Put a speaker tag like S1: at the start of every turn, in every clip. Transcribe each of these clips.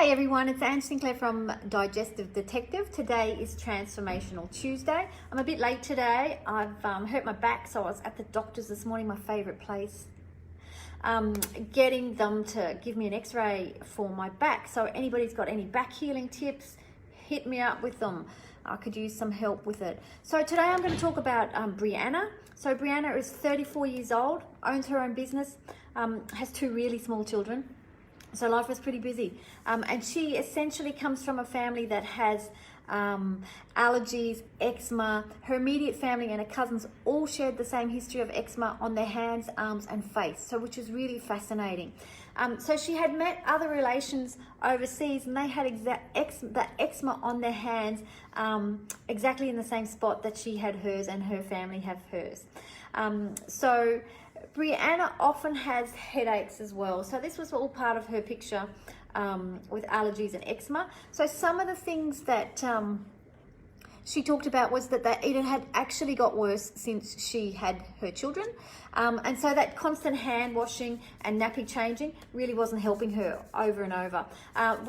S1: Hey everyone, it's Ange Sinclair from Digestive Detective. Today is Transformational Tuesday. I'm a bit late today. I've hurt my back, so I was at the doctor's this morning, my favourite place, getting them to give me an x-ray for my back. So anybody's got any back healing tips, hit me up with them. I could use some help with it. So today I'm going to talk about Breanna. So Breanna is 34 years old, owns her own business, has two really small children. So life was pretty busy. And she essentially comes from a family that has allergies, eczema. Her immediate family and her cousins all shared the same history of eczema on their hands, arms and face, so which was really fascinating. So she had met other relations overseas and they had the eczema on their hands exactly in the same spot that she had hers and her family have hers. So Breanna often has headaches as well. So this was all part of her picture with allergies and eczema. So some of the things that she talked about was that it had actually got worse since she had her children. And so that constant hand washing and nappy changing really wasn't helping her over and over.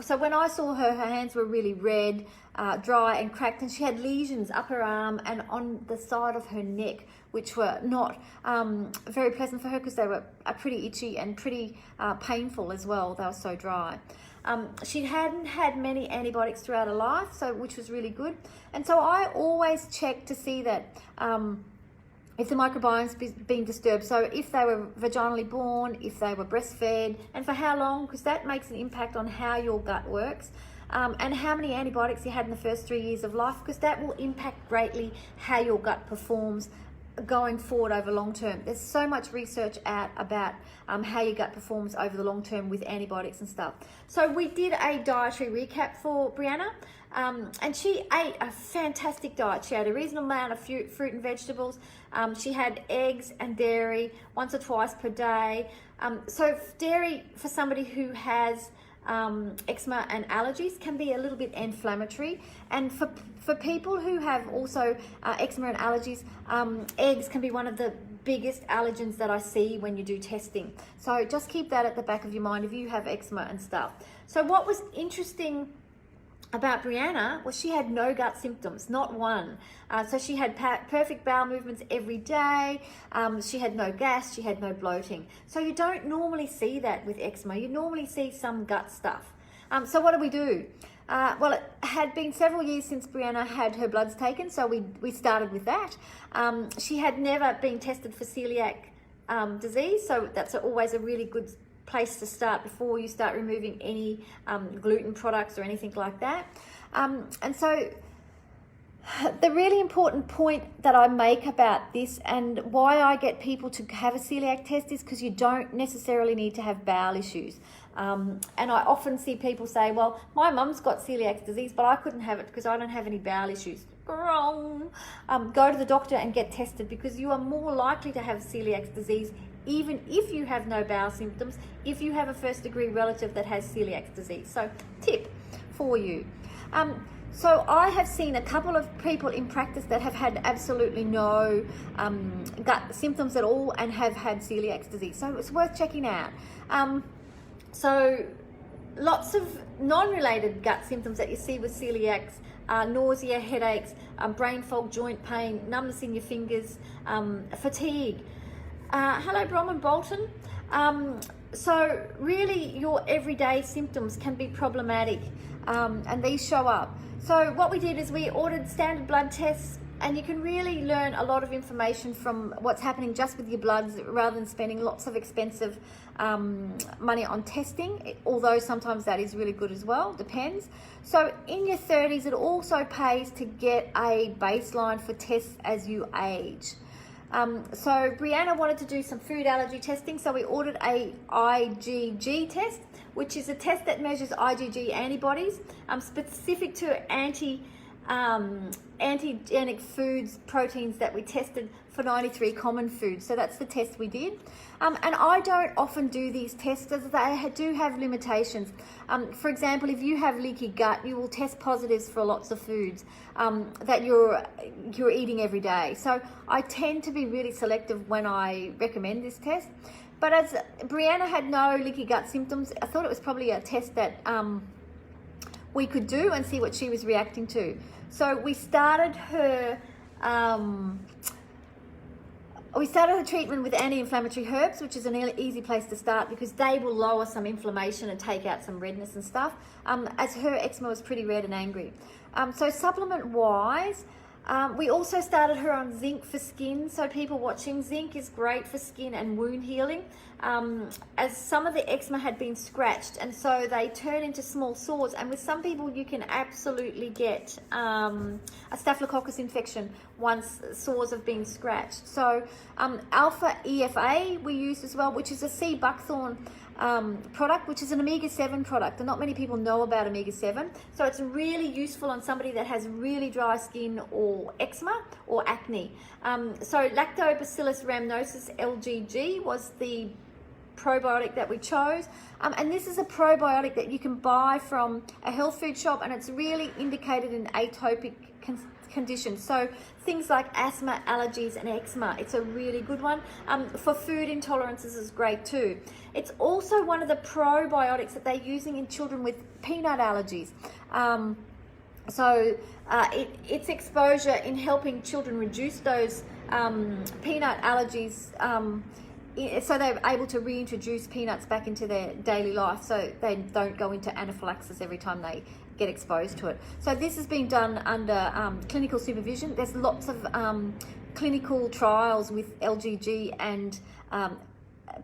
S1: So when I saw her, her hands were really red, dry and cracked, and she had lesions up her arm and on the side of her neck, which were not very pleasant for her because they were pretty itchy and pretty painful as well. They were so dry. She hadn't had many antibiotics throughout her life, so which was really good. And so I always check to see that if the microbiome's been disturbed, so if they were vaginally born, if they were breastfed, and for how long, because that makes an impact on how your gut works. And how many antibiotics you had in the first 3 years of life, because that will impact greatly how your gut performs going forward over long term. There's so much research out about how your gut performs over the long term with antibiotics and stuff. So we did a dietary recap for Breanna, and she ate a fantastic diet. She had a reasonable amount of fruit and vegetables. She had eggs and dairy once or twice per day. So dairy for somebody who has eczema and allergies can be a little bit inflammatory, and for people who have also eczema and allergies, eggs can be one of the biggest allergens that I see when you do testing. So just keep that at the back of your mind if you have eczema and stuff. So what was interesting about Breanna was she had no gut symptoms, not one. So she had perfect bowel movements every day. She had no gas, she had no bloating. So you don't normally see that with eczema. You normally see some gut stuff. So what do we do? Well, it had been several years since Breanna had her bloods taken, so we started with that. She had never been tested for celiac disease, so that's always a really good place to start before you start removing any gluten products or anything like that. And so the really important point that I make about this and why I get people to have a celiac test is because you don't necessarily need to have bowel issues. And I often see people say, well, my mum's got celiac disease, but I couldn't have it because I don't have any bowel issues. Wrong. Go to the doctor and get tested, because you are more likely to have celiac disease even if you have no bowel symptoms, if you have a first degree relative that has celiac disease. So tip for you. So I have seen a couple of people in practice that have had absolutely no gut symptoms at all and have had celiac disease. So it's worth checking out. So lots of non-related gut symptoms that you see with celiacs are nausea, headaches, brain fog, joint pain, numbness in your fingers, fatigue. Hello, Brom and Bolton. So really your everyday symptoms can be problematic, and these show up. So what we did is we ordered standard blood tests, and you can really learn a lot of information from what's happening just with your bloods rather than spending lots of expensive money on testing, although sometimes that is really good as well, depends. So in your 30s, it also pays to get a baseline for tests as you age. So Breanna wanted to do some food allergy testing, so we ordered a IgG test, which is a test that measures IgG antibodies specific to antigenic foods, proteins that we tested for 93 common foods. So that's the test we did. And I don't often do these tests as they do have limitations. For example, if you have leaky gut, you will test positives for lots of foods that you're eating every day. So I tend to be really selective when I recommend this test. But as Breanna had no leaky gut symptoms, I thought it was probably a test that we could do and see what she was reacting to. So we started her treatment with anti-inflammatory herbs, which is an easy place to start because they will lower some inflammation and take out some redness and stuff, as her eczema was pretty red and angry. So supplement-wise, we also started her on zinc for skin. So people watching, zinc is great for skin and wound healing, as some of the eczema had been scratched, and so they turn into small sores. And with some people, you can absolutely get a staphylococcus infection once sores have been scratched. So alpha EFA we use as well, which is a sea buckthorn product, which is an omega-7 product, and not many people know about omega-7. So it's really useful on somebody that has really dry skin or eczema or acne. So Lactobacillus rhamnosus LGG was the probiotic that we chose, and this is a probiotic that you can buy from a health food shop, and it's really indicated in atopic conditions, so things like asthma, allergies and eczema. It's a really good one. For food intolerances is great too. It's also one of the probiotics that they're using in children with peanut allergies. Its exposure in helping children reduce those peanut allergies, so they're able to reintroduce peanuts back into their daily life, so they don't go into anaphylaxis every time they get exposed to it. So this has been done under clinical supervision. There's lots of clinical trials with LGG and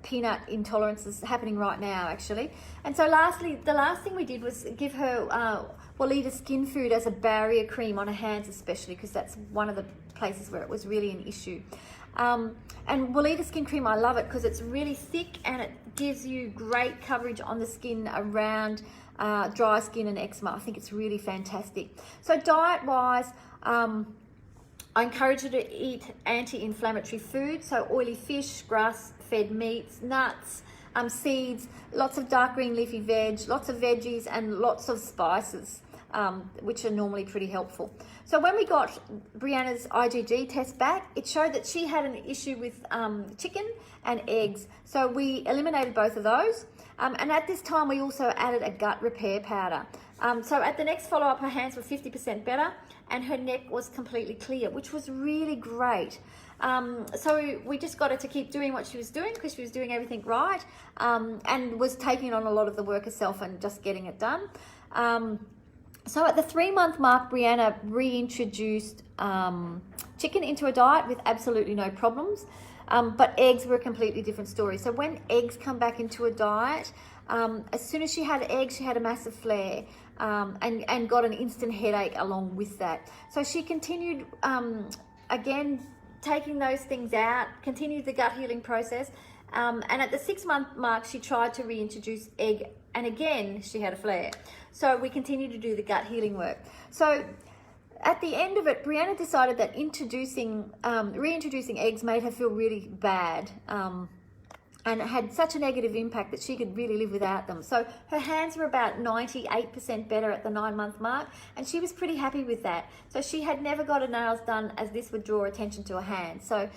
S1: peanut intolerances happening right now, actually. And so lastly, the last thing we did was give her Weleda Skin Food as a barrier cream on her hands, especially because that's one of the places where it was really an issue. And Weleda Skin Cream, I love it because it's really thick and it gives you great coverage on the skin around dry skin and eczema. I think it's really fantastic. So diet-wise, I encourage you to eat anti-inflammatory food, so oily fish, grass-fed meats, nuts, seeds, lots of dark green leafy veg, lots of veggies, and lots of spices, which are normally pretty helpful. So when we got Breanna's IgG test back, it showed that she had an issue with chicken and eggs. So we eliminated both of those. And at this time, we also added a gut repair powder. So at the next follow-up, her hands were 50% better and her neck was completely clear, which was really great. So we just got her to keep doing what she was doing because she was doing everything right, and was taking on a lot of the work herself and just getting it done. So at the 3-month mark, Breanna reintroduced chicken into a diet with absolutely no problems. But eggs were a completely different story. So when eggs come back into a diet, as soon as she had eggs, she had a massive flare and got an instant headache along with that. So she continued, again, taking those things out, continued the gut healing process. And at the 6-month mark, she tried to reintroduce egg, and again, she had a flare. So we continued to do the gut healing work. So at the end of it, Breanna decided that reintroducing eggs made her feel really bad, and it had such a negative impact that she could really live without them. So her hands were about 98% better at the 9-month mark, and she was pretty happy with that. So she had never got her nails done, as this would draw attention to her hands. So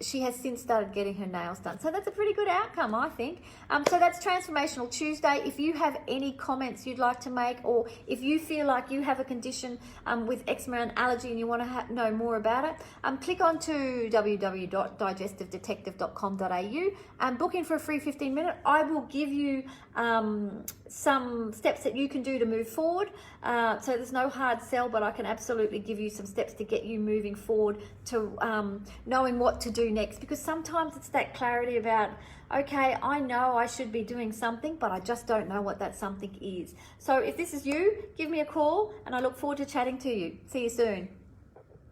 S1: she has since started getting her nails done. So that's a pretty good outcome, I think. So that's Transformational Tuesday. If you have any comments you'd like to make, or if you feel like you have a condition with eczema and allergy and you want to know more about it, click on to www.digestivedetective.com.au and book in for a free 15-minute. I will give you some steps that you can do to move forward. So there's no hard sell, but I can absolutely give you some steps to get you moving forward to knowing what to do next, because sometimes it's that clarity about, okay, I know I should be doing something, but I just don't know what that something is. So if this is you, give me a call and I look forward to chatting to you. See you soon.